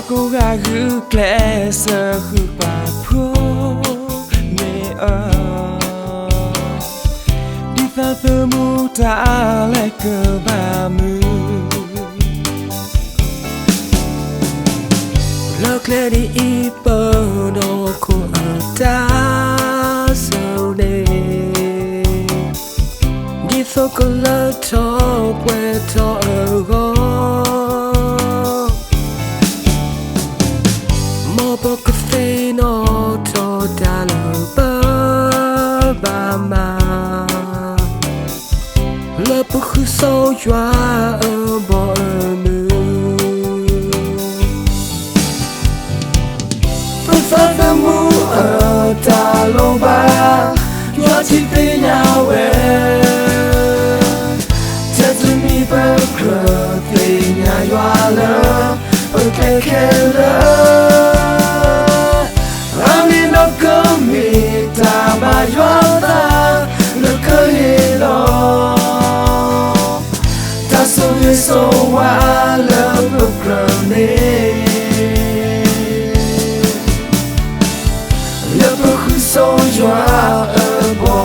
cô gái hư kẻ sơ hư bà phố mẹ đi pha phơ mu ta lại cơ bà mư lợt lê đi y bờ đồ cô ở ta sau đây đi phố cô lỡ cho quê cho ở gó bốc cà phê nó cho ta lỡ bơ ba mà lỡ bốc khứ sâu choa ở bỏ ở mưa tôi phát ra mu ở ta lô ba cho chỉ về nhau về cho tôi mi bơ cờ về nhà choa lỡ ở cái khe lỡ ta ba doa ta le cơ hi lo ta so ye so wa le programe le peu khu so joa e bo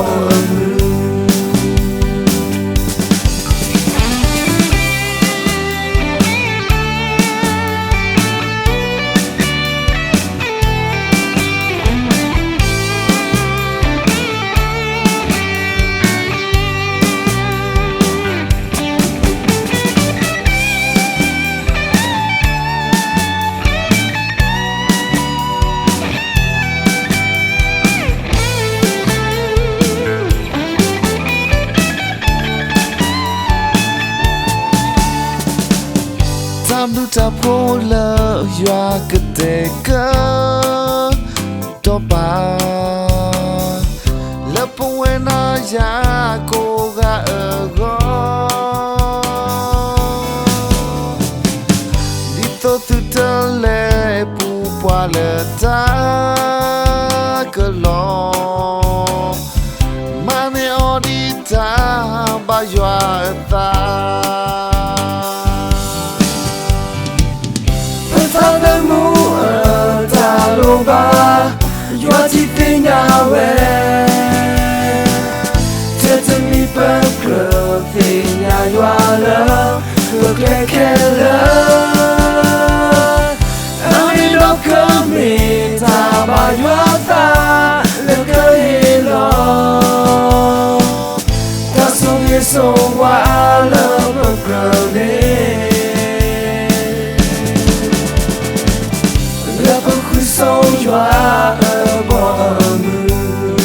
du ta po lỡ doa cái tê cơ to ba lỡ po quên na ya cô ga ở go đi to tu ta le pu pa le ta cơ lo mane odi ta ba doa ta ba yo ti pe nhà về thế thì mi bơ cờ về nhà yo lỡ ngược lệ khe lỡ anh đi đâu cơ mi ta ba yo ta lỡ cơ hi lo ta sống như sống qua lỡ bơ cờ đi so joa ở bờ mưa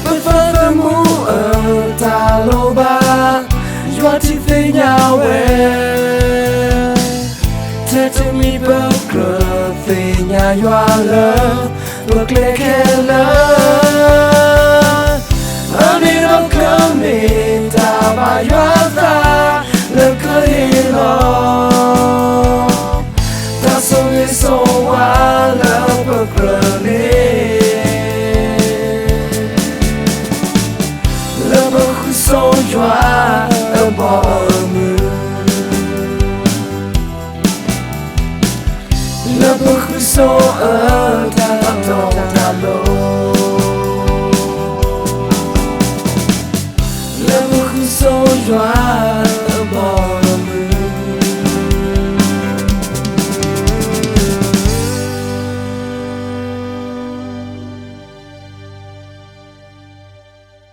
bớt phơ mu ở ta lô ba joa ti về nhau về thế thì mi bơ cờ về nhà joa lỡ ngược lệ khe lỡ anh đi đâu cơ mi ta ba joa ta lỡ cơ hi lo so wa love programe love khu so joa ở bờ mưa love khu so ở ta lo love khu so joa